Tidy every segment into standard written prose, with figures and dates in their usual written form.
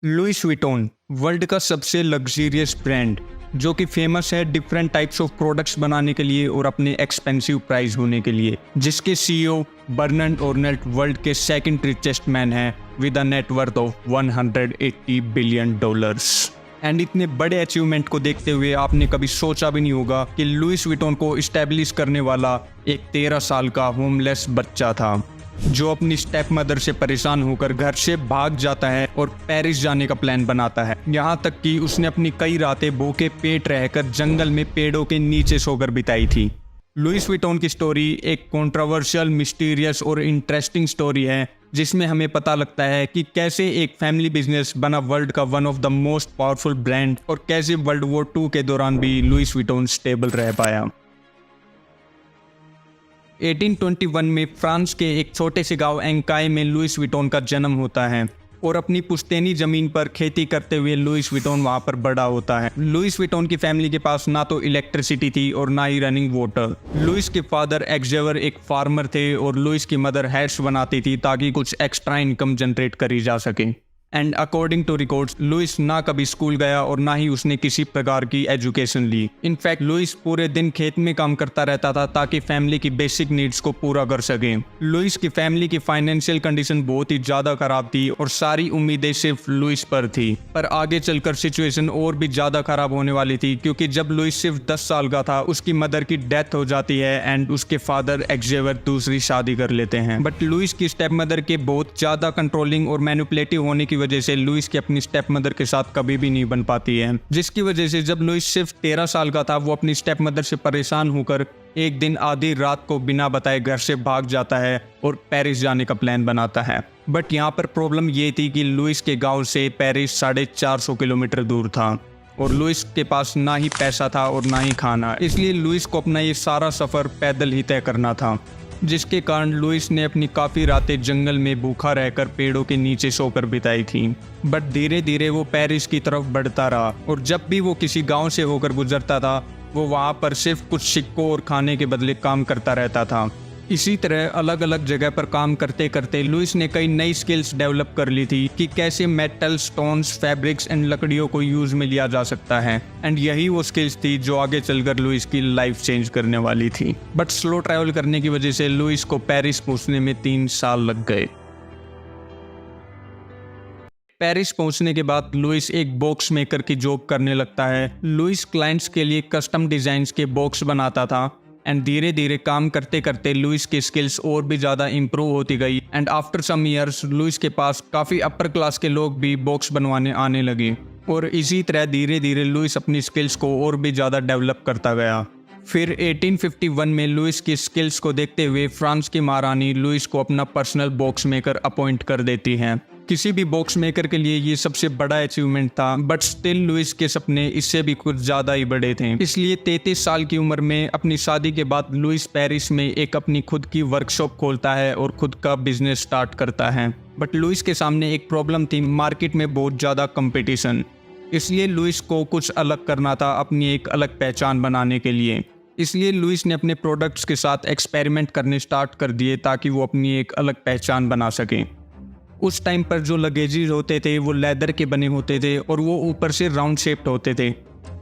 Louis Vuitton world का सबसे luxurious brand जो कि फेमस है डिफरेंट टाइप्स ऑफ प्रोडक्ट्स बनाने के लिए और अपने एक्सपेंसिव प्राइस होने के लिए, जिसके सीईओ बर्नार्ड अर्नोल्ट वर्ल्ड के सेकंड रिचेस्ट मैन हैं with a net worth of $180 billion. And इतने बड़े अचीवमेंट को देखते हुए आपने कभी सोचा भी नहीं होगा कि लुइस विटोन को इस्टेब्लिश करने वाला एक 13 साल का होमलेस बच्चा था जो अपनी स्टेप मदर से परेशान होकर घर से भाग जाता है और पेरिस जाने का प्लान बनाता है। यहाँ तक कि उसने अपनी कई रातें भूखे पेट रहकर जंगल में पेड़ों के नीचे सोकर बिताई थी। लुइस विटोन की स्टोरी एक कंट्रोवर्शियल, मिस्टीरियस और इंटरेस्टिंग स्टोरी है जिसमें हमें पता लगता है कि कैसे एक फैमिली बिजनेस बना वर्ल्ड का one of the most powerful brand और कैसे वर्ल्ड वॉर 2 के दौरान भी लुइस विटोन स्टेबल रह पाया। 1821 में फ्रांस के एक छोटे से गांव एंकाई में लुइस विटोन का जन्म होता है और अपनी पुश्तैनी जमीन पर खेती करते हुए लुइस विटोन वहां पर बड़ा होता है। लुइस विटोन की फैमिली के पास ना तो इलेक्ट्रिसिटी थी और ना ही रनिंग वाटर। लुइस के फादर एक्जेवर एक फार्मर थे और लुइस की मदर हैट्स बनाती थी ताकि कुछ एक्स्ट्रा इनकम जनरेट करी जा सके। And according to records Louis ना कभी स्कूल गया और ना ही उसने किसी प्रकार की एजुकेशन ली। इनफैक्ट लुइस पूरे दिन खेत में काम करता रहता था ताकि फैमिली की बेसिक नीड्स को पूरा कर सके। लुइस की फैमिली की फाइनेंशियल कंडीशन बहुत ही ज्यादा खराब थी और सारी उम्मीदें सिर्फ लुइस पर थी। पर आगे चलकर सिचुएशन और भी ज्यादा खराब होने वाली थी क्योंकि जब लुइस सिर्फ 10 साल का था उसकी मदर की डेथ हो जाती है एंड उसके फादर एक्जेवर दूसरी शादी कर लेते हैं। बट लुइस की स्टेप मदर के बहुत ज्यादा कंट्रोलिंग और मैनिपुलेटिव होने की वजह से लुइस की अपनी स्टेप मदर के साथ कभी भी नहीं बन पाती है, जिसकी वजह से जब लुइस सिर्फ 13 साल का था वो अपनी स्टेप मदर से परेशान होकर एक दिन आधी रात को बिना बताए घर से भाग जाता है और पेरिस जाने का प्लान बनाता है। बट यहाँ पर प्रॉब्लम ये थी कि लुइस के गांव से पेरिस 450 किलोमीटर दूर था और लुइस के पास ना ही पैसा था और ना ही खाना, इसलिए लुइस को अपना ये सारा सफर पैदल ही तय करना था, जिसके कारण लुइस ने अपनी काफ़ी रातें जंगल में भूखा रहकर पेड़ों के नीचे सोकर बिताई थी। बट धीरे धीरे वो पेरिस की तरफ बढ़ता रहा और जब भी वो किसी गांव से होकर गुजरता था वो वहां पर सिर्फ कुछ सिक्कों और खाने के बदले काम करता रहता था। इसी तरह अलग अलग जगह पर काम करते करते लुइस ने कई नई स्किल्स डेवलप कर ली थी कि कैसे मेटल, स्टोन्स, फैब्रिक्स एंड लकड़ियों को यूज में लिया जा सकता है। एंड यही वो स्किल्स थी जो आगे चलकर लुइस की लाइफ चेंज करने वाली थी। बट स्लो ट्रैवल करने की वजह से लुइस को पेरिस पहुंचने में 3 साल लग गए। पेरिस पहुंचने के बाद लुइस एक बॉक्स मेकर की जॉब करने लगता है। लुइस क्लाइंट्स के लिए कस्टम डिजाइन्स के बॉक्स बनाता था एंड धीरे धीरे काम करते करते लुइस की स्किल्स और भी ज़्यादा इंप्रूव होती गई and after some years Louis के पास काफ़ी अपर क्लास के लोग भी बॉक्स बनवाने आने लगे और इसी तरह धीरे धीरे लुइस अपनी स्किल्स को और भी ज़्यादा डेवलप करता गया। फिर 1851 में लुइस की स्किल्स को देखते हुए फ्रांस की महारानी लुइस को अपना पर्सनल बॉक्स मेकर अपॉइंट कर देती हैं। किसी भी बॉक्स मेकर के लिए ये सबसे बड़ा अचीवमेंट था, बट स्टिल लुइस के सपने इससे भी कुछ ज़्यादा ही बड़े थे। इसलिए 33 साल की उम्र में अपनी शादी के बाद लुइस पेरिस में एक अपनी खुद की वर्कशॉप खोलता है और खुद का बिजनेस स्टार्ट करता है। बट लुइस के सामने एक प्रॉब्लम थी, मार्केट में बहुत ज़्यादा कंपटीशन। इसलिए लुइस को कुछ अलग करना था अपनी एक अलग पहचान बनाने के लिए। इसलिए लुइस ने अपने प्रोडक्ट्स के साथ एक्सपेरिमेंट करने स्टार्ट कर दिए ताकि वो अपनी एक अलग पहचान बना सकें। उस टाइम पर जो लगेजेस होते थे वो लेदर के बने होते थे और वो ऊपर से राउंड शेप्ड होते थे,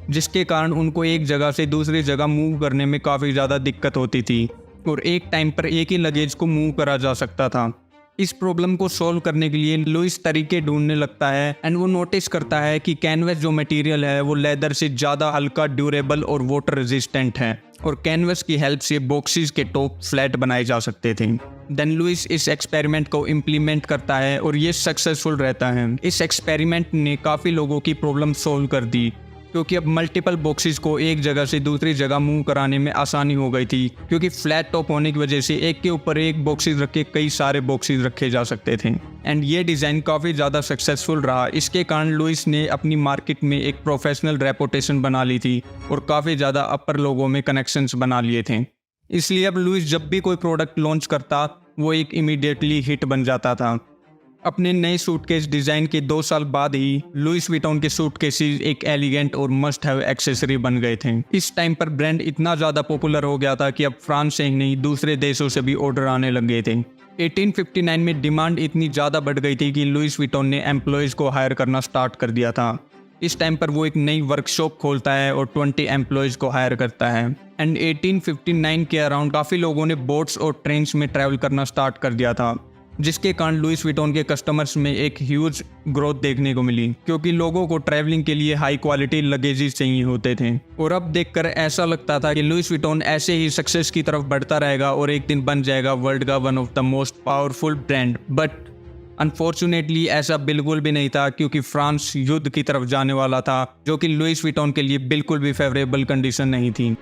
जिसके कारण उनको एक जगह से दूसरी जगह मूव करने में काफ़ी ज़्यादा दिक्कत होती थी और एक टाइम पर एक ही लगेज को मूव करा जा सकता था। इस प्रॉब्लम को सॉल्व करने के लिए लुइस तरीके ढूंढने लगता है एंड वो नोटिस करता है कि कैनवस जो मटेरियल है वो लेदर से ज़्यादा हल्का, ड्यूरेबल और वाटर रेजिस्टेंट है और कैनवस की हेल्प से बॉक्सेस के टॉप फ्लैट बनाए जा सकते थे। देन लुइस इस एक्सपेरिमेंट को इम्प्लीमेंट करता है और ये सक्सेसफुल रहता है। इस एक्सपेरिमेंट ने काफ़ी लोगों की प्रॉब्लम सॉल्व कर दी क्योंकि अब मल्टीपल बॉक्सेस को एक जगह से दूसरी जगह मूव कराने में आसानी हो गई थी, क्योंकि फ्लैट टॉप होने की वजह से एक के ऊपर एक बॉक्सेस रख के कई सारे बॉक्सेस रखे जा सकते थे। एंड ये डिज़ाइन काफ़ी ज़्यादा सक्सेसफुल रहा। इसके कारण लुइस ने अपनी मार्केट में एक प्रोफेशनल रेपुटेशन बना ली थी और काफ़ी ज़्यादा अपर लोगों में कनेक्शंस बना लिए थे। इसलिए अब लुइस जब भी कोई प्रोडक्ट लॉन्च करता वो एक इमीडिएटली हिट बन जाता था। अपने नए सूटकेस डिज़ाइन के 2 साल बाद ही लुइस विटोन के सूटकेसेस एक एलिगेंट और मस्ट हैव एक्सेसरी बन गए थे। इस टाइम पर ब्रांड इतना ज़्यादा पॉपुलर हो गया था कि अब फ्रांस से ही नहीं दूसरे देशों से भी ऑर्डर आने लग गए थे। 1859 में डिमांड इतनी ज़्यादा बढ़ गई थी कि लुइस विटॉन ने एम्प्लॉयज़ को हायर करना स्टार्ट कर दिया था। इस टाइम पर वो एक नई वर्कशॉप खोलता है और 20 एम्प्लॉयज़ को हायर करता है। एंड 1859 के अराउंड काफ़ी लोगों ने बोट्स और ट्रेन्स में ट्रैवल करना स्टार्ट कर दिया था, जिसके कारण लुइस विटॉन के कस्टमर्स में एक ह्यूज ग्रोथ देखने को मिली, क्योंकि लोगों को ट्रैवलिंग के लिए हाई क्वालिटी लगेजेस चाहिए होते थे। और अब देखकर ऐसा लगता था कि लुइस विटॉन ऐसे ही सक्सेस की तरफ बढ़ता रहेगा और एक दिन बन जाएगा वर्ल्ड का one of the most powerful brand. But unfortunately ऐसा बिल्कुल भी नहीं था, क्योंकि फ्रांस युद्ध की तरफ जाने वाला था, जो कि लुइस विटॉन के लिए बिल्कुल भी फेवरेबल कंडीशन नहीं थी।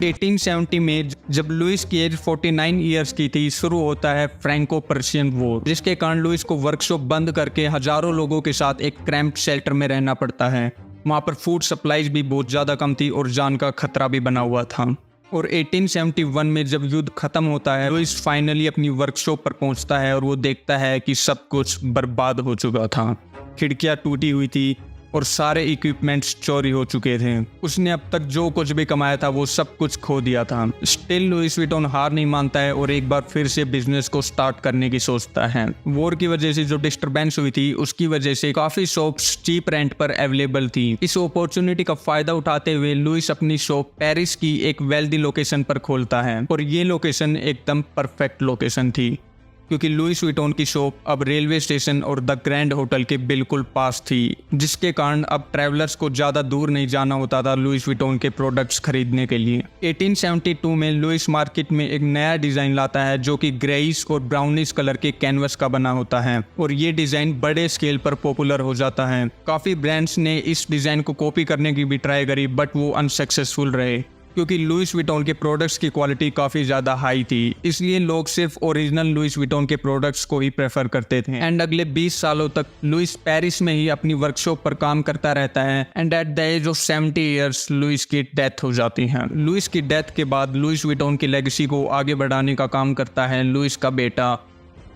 1870 में जब लुइस की एज 49 ईयर्स की थी, शुरू होता है फ्रैंको पर्शियन वॉर, जिसके कारण लुइस को वर्कशॉप बंद करके हजारों लोगों के साथ एक क्रैम्प्ड शेल्टर में रहना पड़ता है। वहाँ पर फूड सप्लाईज भी बहुत ज़्यादा कम थी और जान का खतरा भी बना हुआ था। और 1871 में जब युद्ध खत्म होता है, लुइस फाइनली अपनी वर्कशॉप पर पहुंचता है और वो देखता है कि सब कुछ बर्बाद हो चुका था। खिड़कियां टूटी हुई थी और सारे इक्विपमेंट्स चोरी हो चुके थे। उसने अब तक जो कुछ भी कमाया था वो सब कुछ खो दिया था। स्टिल लुइस विटॉन हार नहीं मानता है और एक बार फिर से बिजनेस को स्टार्ट करने की सोचता है। वॉर की वजह से जो डिस्टर्बेंस हुई थी, उसकी वजह से काफी शॉप्स चीप रेंट पर अवेलेबल थी। इस अपॉर्चुनिटी का फायदा उठाते हुए लुइस अपनी शॉप पेरिस की एक वेल्दी लोकेशन पर खोलता है, और ये लोकेशन एकदम परफेक्ट लोकेशन थी, क्योंकि लुइस विटॉन की शॉप अब रेलवे स्टेशन और द ग्रैंड होटल के बिल्कुल पास थी, जिसके कारण अब ट्रैवलर्स को ज़्यादा दूर नहीं जाना होता था लुइस विटॉन के प्रोडक्ट्स खरीदने के लिए। 1872 में लुइस मार्केट में एक नया डिज़ाइन लाता है, जो कि ग्रेइश और ब्राउनिश कलर के कैनवस का बना होता है, और ये डिज़ाइन बड़े स्केल पर पॉपुलर हो जाता है। काफ़ी ब्रांड्स ने इस डिज़ाइन को कॉपी करने की भी ट्राई करी, बट वो अनसक्सेसफुल रहे, क्योंकि लुइस विटॉन के प्रोडक्ट्स की क्वालिटी काफ़ी ज़्यादा हाई थी। इसलिए लोग सिर्फ ओरिजिनल लुइस विटॉन के प्रोडक्ट्स को ही प्रेफर करते थे। एंड अगले 20 सालों तक लुइस पेरिस में ही अपनी वर्कशॉप पर काम करता रहता है। And at the age of 70 years Louis की डेथ हो जाती है। लुइस की डेथ के बाद लुइस विटॉन की लेगेसी को आगे बढ़ाने का काम करता है लुइस का बेटा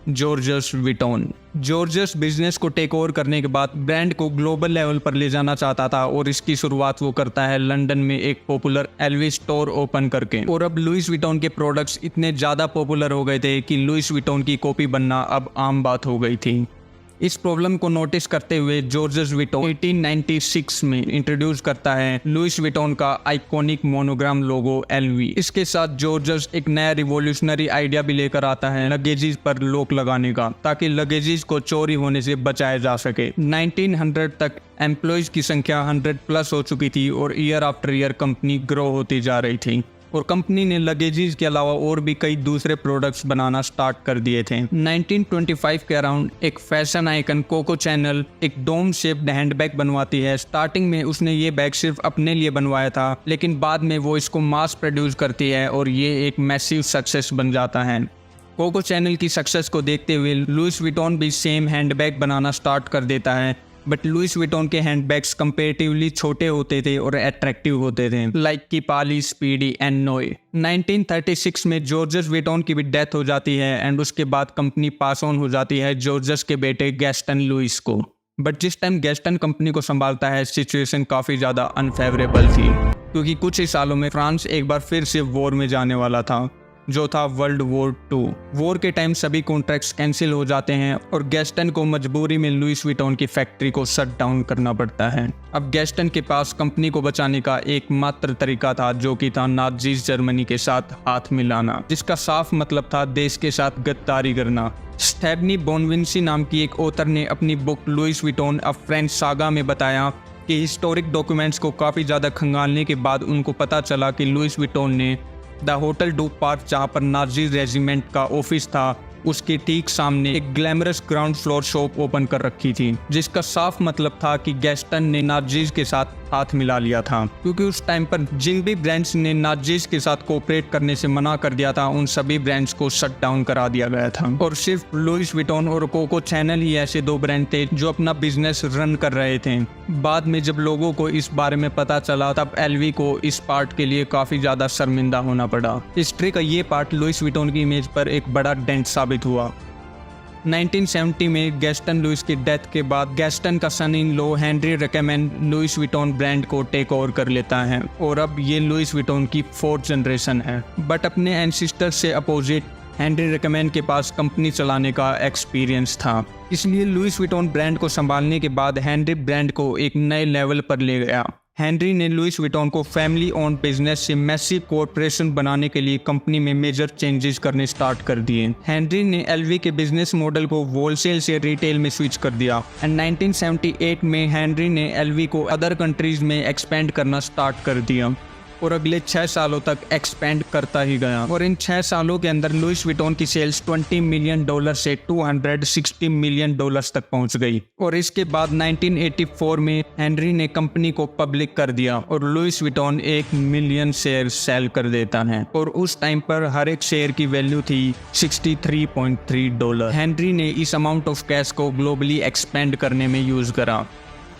जॉर्जस विटॉन। जॉर्जस बिजनेस को टेक ओवर करने के बाद ब्रांड को ग्लोबल लेवल पर ले जाना चाहता था, और इसकी शुरुआत वो करता है लंदन में एक पॉपुलर एल्विस स्टोर ओपन करके। और अब लुइस विटॉन के प्रोडक्ट्स इतने ज़्यादा पॉपुलर हो गए थे कि लुइस विटॉन की कॉपी बनना अब आम बात हो गई थी। इस प्रॉब्लम को नोटिस करते हुए जॉर्जस विटॉन 1896 में इंट्रोड्यूस करता है लुइस विटॉन का आइकॉनिक मोनोग्राम लोगो LV। इसके साथ जॉर्जस एक नया रिवॉल्यूशनरी आइडिया भी लेकर आता है लगेजेस पर लॉक लगाने का, ताकि लगेजेस को चोरी होने से बचाया जा सके। 1900 तक एम्प्लॉयज की संख्या 100 प्लस हो चुकी थी और year after year company grow होती जा रही थी, और कंपनी ने लगेजेस के अलावा और भी कई दूसरे प्रोडक्ट्स बनाना स्टार्ट कर दिए थे। 1925 के अराउंड एक फैशन आइकन कोको चैनल एक डोम शेप्ड हैंडबैग बनवाती है। स्टार्टिंग में उसने ये बैग सिर्फ अपने लिए बनवाया था, लेकिन बाद में वो इसको मास प्रोड्यूस करती है और ये एक मैसिव सक्सेस बन जाता है। कोको चैनल की सक्सेस को देखते हुए लुइस विटॉन भी सेम हैंडबैग बनाना स्टार्ट कर देता है, बट लुइस विटॉन के हैंडबैग्स कंपेरेटिवली छोटे होते थे और अट्रैक्टिव होते थे, लाइक की पाली, स्पीडी एंड नोए। 1936 में जॉर्जस विटॉन की भी डेथ हो जाती है, एंड उसके बाद कंपनी पास ऑन हो जाती है जॉर्जस के बेटे गैस्टन लुइस को। बट जिस टाइम गैस्टन कंपनी को संभालता है, सिचुएशन काफ़ी ज़्यादा अनफेवरेबल थी, क्योंकि कुछ ही सालों में फ्रांस एक बार फिर से वॉर में जाने वाला था, जो था वर्ल्ड वॉर 2। वॉर के टाइम सभी कॉन्ट्रैक्ट्स कैंसिल हो जाते हैं और गैस्टन को मजबूरी में लुइस विटॉन की फैक्ट्री को शट डाउन करना पड़ता है। अब गैस्टन के पास कंपनी को बचाने का एकमात्र तरीका था, जो कि था नाज़ीज़ जर्मनी के साथ हाथ मिलाना, जिसका साफ मतलब था देश के साथ गद्दारी करना। स्टेफनी बोनविंसी नाम की एक ऑथर ने अपनी book Louis Vuitton a French saga में बताया कि हिस्टोरिक डॉक्यूमेंट्स को काफ़ी ज़्यादा खंगालने के बाद उनको पता चला कि लुइस विटॉन ने द होटल डू पार्क, जहाँ पर नाजी रेजिमेंट का ऑफिस था, उसके ठीक सामने एक glamorous ground floor shop open कर रखी थी, जिसका साफ मतलब था कि गैस्टन ने नाजीज के साथ हाथ मिला लिया था। क्योंकि उस टाइम पर जिन भी ब्रांड्स ने नाजीज के साथ कोऑपरेट करने से मना कर दिया था, उन सभी ब्रांड्स को शट डाउन करा दिया गया था, और सिर्फ लुइस विटॉन और कोको चैनल ही ऐसे दो ब्रांड थे जो अपना बिजनेस रन कर रहे थे। बाद में जब लोगों को इस बारे में पता चला, तब LV को इस पार्ट के लिए काफी ज्यादा शर्मिंदा होना पड़ा। हिस्ट्री का ये पार्ट लुइस विटॉन की इमेज पर एक बड़ा डेंट साबित हुआ। 1970 में गैस्टन लुइस की डेथ के बाद गैस्टन का son in law Henry Racamier Louis Vuitton brand को टेक ओवर कर लेता है और अब ये लुइस विटॉन की 4th जनरेशन है। बट अपने एंसिस्टर से अपोजिट हेनरी रिकमेंड के पास कंपनी चलाने का एक्सपीरियंस था, इसलिए लुइस विटॉन ब्रांड को संभालने के बाद हेनरी ब्रांड को एक नए लेवल पर ले गया। हेनरी ने लुइस विटॉन को फैमिली ओन बिजनेस से मैसिव कॉर्पोरेशन बनाने के लिए कंपनी में मेजर चेंजेस करने स्टार्ट कर दिए। हेनरी ने एलवी के बिजनेस मॉडल को होलसेल से रिटेल में स्विच कर दिया एंड 1978 में हेनरी ने एलवी को अदर कंट्रीज में एक्सपेंड करना स्टार्ट कर दिया और अगले 6 सालों तक एक्सपेंड करता ही गया। और इन 6 सालों के अंदर लुइस विटॉन की सेल्स $20 मिलियन से $260 मिलियन तक पहुंच गई। और इसके बाद 1984 में हेनरी ने कंपनी को पब्लिक कर दिया और Louis Vuitton 1 million share sell कर देता है और उस टाइम पर हर एक शेयर की वैल्यू थी $63.3। हेनरी ने इस अमाउंट ऑफ कैश को ग्लोबली एक्सपेंड करने में यूज करा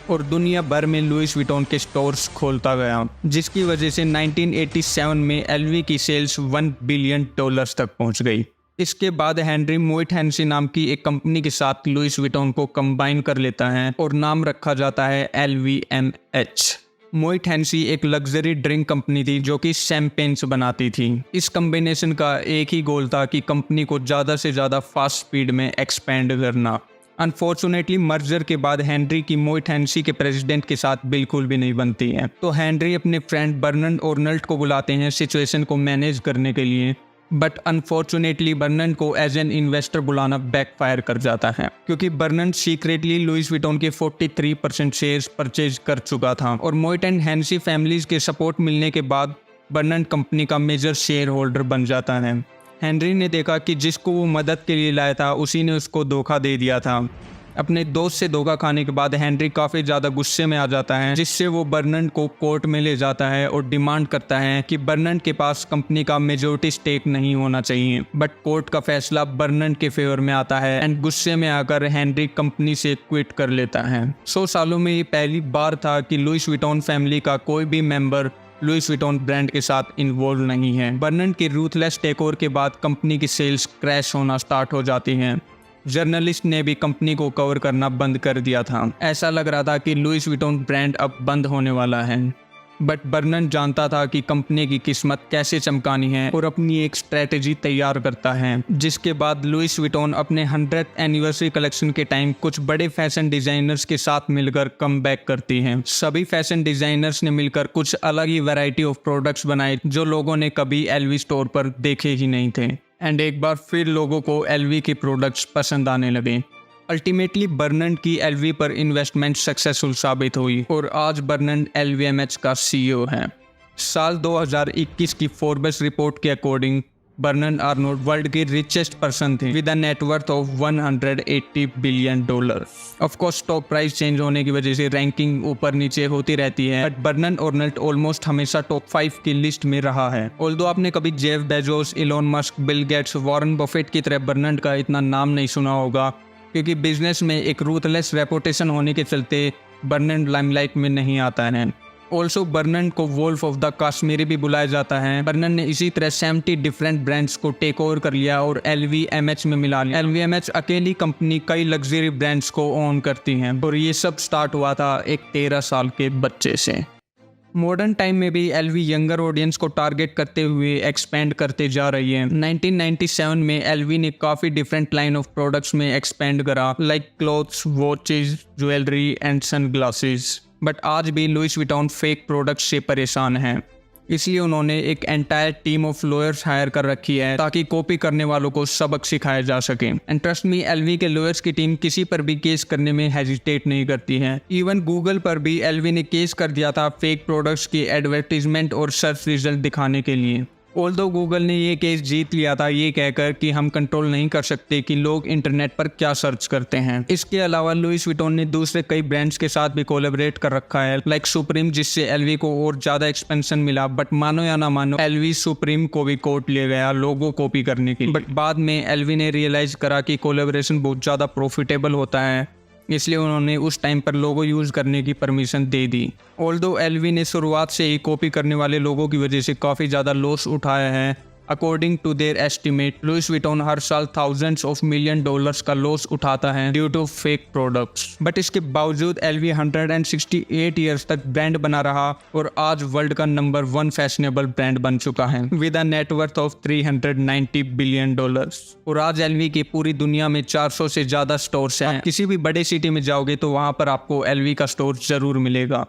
और दुनिया भर में लुइस विटॉन के स्टोर्स खोलता गया, जिसकी वजह से 1987 में एलवी की सेल्स $1 बिलियन तक पहुंच गई। इसके बाद हेनरी मोइट हेनेसी नाम की एक कंपनी के साथ लुइस विटॉन को कंबाइन कर लेता है और नाम रखा जाता है LVMH। मोइट हेनेसी एक लग्जरी ड्रिंक कंपनी थी जो कि शैंपेन्स बनाती थी। इस कॉम्बिनेशन का एक ही गोल था कि कंपनी को ज़्यादा से ज़्यादा फास्ट स्पीड में एक्सपेंड करना। अनफॉर्चुनेटली मर्जर के बाद हेनरी की मोइट हेनेसी के प्रेसिडेंट के साथ बिल्कुल भी नहीं बनती है, तो हेनरी अपने फ्रेंड बर्नार्ड अर्नल्ट को बुलाते हैं सिचुएशन को मैनेज करने के लिए। बट अनफॉर्चुनेटली बर्नार्ड को एज एन इन्वेस्टर बुलाना बैकफायर कर जाता है, क्योंकि बर्नार्ड सीक्रेटली लुइस विटॉन के 43% शेयर्स परचेज कर चुका था और मोइट एंड हेनेसी फैमिलीज के सपोर्ट मिलने के बाद बर्नार्ड कंपनी का मेजर शेयर होल्डर बन जाता है। हेनरी ने देखा कि जिसको वो मदद के लिए लाया था उसी ने उसको धोखा दे दिया था। अपने दोस्त से धोखा खाने के बाद हेनरी काफ़ी ज़्यादा गुस्से में आ जाता है, जिससे वो बर्नार्ड को कोर्ट में ले जाता है और डिमांड करता है कि बर्नार्ड के पास कंपनी का मेजॉरिटी स्टेक नहीं होना चाहिए। बट कोर्ट का फैसला बर्नार्ड के फेवर में आता है एंड गुस्से में आकर हेनरी कंपनी से क्विट कर लेता है। 100 सालों में ये पहली बार था कि लुइस विटॉन फैमिली का कोई भी मेंबर लुइस विटॉन ब्रांड के साथ इन्वॉल्व नहीं है। बर्नार्ड के रूथलेस टेकओवर के बाद कंपनी की सेल्स क्रैश होना स्टार्ट हो जाती हैं। जर्नलिस्ट ने भी कंपनी को कवर करना बंद कर दिया था। ऐसा लग रहा था कि लुइस विटॉन ब्रांड अब बंद होने वाला है। बट बर्नार्ड जानता था कि कंपनी की किस्मत कैसे चमकानी है और अपनी एक स्ट्रेटेजी तैयार करता है, जिसके बाद लुइस विटॉन अपने 100th एनिवर्सरी कलेक्शन के टाइम कुछ बड़े फैशन डिजाइनर्स के साथ मिलकर कम बैक करती हैं। सभी फैशन डिजाइनर्स ने मिलकर कुछ अलग ही वैरायटी ऑफ प्रोडक्ट्स बनाए जो लोगों ने कभी एलवी स्टोर पर देखे ही नहीं थे एंड एक बार फिर लोगों को एलवी के प्रोडक्ट्स पसंद आने लगे। अल्टीमेटली बर्नार्ड की एलवी पर इन्वेस्टमेंट सक्सेसफुल साबित हुई और आज बर्नार्ड LVMH का CEO है। साल 2021 की फोर्ब्स रिपोर्ट के अकॉर्डिंग बर्नार्ड आर्नोल्ड वर्ल्ड के रिचेस्ट पर्सन थे with a net worth of $180 billion. Of course stock price change होने की वजह से रैंकिंग ऊपर नीचे होती रहती है, बट बर्नार्ड आर्नोल्ड ऑलमोस्ट हमेशा टॉप 5 की लिस्ट में रहा है। ऑल्दो आपने कभी Jeff Bezos, Elon Musk, Bill Gates, Warren Buffett की तरह बर्नार्ड का इतना नाम नहीं सुना होगा, क्योंकि बिजनेस में एक रूथलेस रेपुटेशन होने के चलते बर्नार्ड लाइमलाइट में नहीं आता है। ऑल्सो बर्नार्ड को वोल्फ ऑफ द कश्मीरी भी बुलाया जाता है। बर्नार्ड ने इसी तरह 70 डिफरेंट ब्रांड्स को टेक ओवर कर लिया और LVMH में मिला लिया। LVMH अकेली कंपनी कई लग्जरी ब्रांड्स को ओन करती हैं और ये सब स्टार्ट हुआ था एक 13 साल के बच्चे से। मॉडर्न टाइम में भी एलवी यंगर ऑडियंस को टारगेट करते हुए एक्सपेंड करते जा रही है। 1997 में एलवी ने काफ़ी डिफरेंट लाइन ऑफ प्रोडक्ट्स में एक्सपेंड करा, like clothes, watches, jewellery and sunglasses. But आज भी लुइस विटॉन फेक प्रोडक्ट्स से परेशान है, इसलिए उन्होंने एक entire team of lawyers hire कर रखी है ताकि कॉपी करने वालों को सबक सिखाया जा सके। एंड ट्रस्ट मी, एलवी के लॉयर्स की टीम किसी पर भी केस करने में हेजिटेट नहीं करती है। इवन गूगल पर भी एलवी ने केस कर दिया था फेक प्रोडक्ट्स की एडवर्टीजमेंट और सर्च रिजल्ट दिखाने के लिए। ऑल्दो गूगल ने ये केस जीत लिया था ये कहकर कि हम कंट्रोल नहीं कर सकते कि लोग इंटरनेट पर क्या सर्च करते हैं। इसके अलावा लुइस विटॉन ने दूसरे कई ब्रांड्स के साथ भी कोलैबोरेट कर रखा है, लाइक सुप्रीम, जिससे एलवी को और ज़्यादा एक्सपेंशन मिला। बट मानो या ना मानो, एलवी सुप्रीम को भी कोर्ट ले गया लोगो कॉपी करने की। बट बाद में एलवी ने रियलाइज़ करा कि कोलैबोरेशन बहुत ज़्यादा प्रॉफिटेबल होता है, इसलिए उन्होंने उस टाइम पर लोगो यूज़ करने की परमिशन दे दी। ऑल्दो एलवी ने शुरुआत से ही कॉपी करने वाले लोगों की वजह से काफ़ी ज़्यादा लॉस उठाया है, according to their estimate Louis Vuitton हर साल $thousands of millions का लॉस उठाता है due to fake products. But इसके बावजूद LV 168 ईयर्स तक ब्रांड बना रहा और आज वर्ल्ड का नंबर 1 फैशनेबल ब्रांड बन चुका है with a net worth of $390 billion. और आज LV की पूरी दुनिया में 400 से ज्यादा स्टोर्स हैं। किसी भी बड़े सिटी में जाओगे तो वहां पर आपको LV का स्टोर जरूर मिलेगा।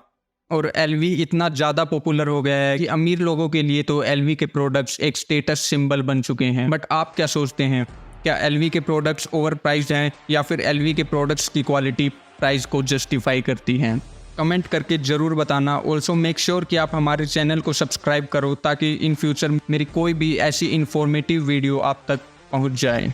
और LV इतना ज़्यादा पॉपुलर हो गया है कि अमीर लोगों के लिए तो LV के प्रोडक्ट्स एक स्टेटस सिंबल बन चुके हैं। बट आप क्या सोचते हैं, क्या LV के प्रोडक्ट्स ओवर प्राइस्ड हैं या फिर LV के प्रोडक्ट्स की क्वालिटी प्राइस को जस्टिफाई करती हैं? कमेंट करके ज़रूर बताना। ऑल्सो मेक श्योर कि आप हमारे चैनल को सब्सक्राइब करो ताकि इन फ्यूचर मेरी कोई भी ऐसी इंफॉर्मेटिव वीडियो आप तक पहुंच जाए।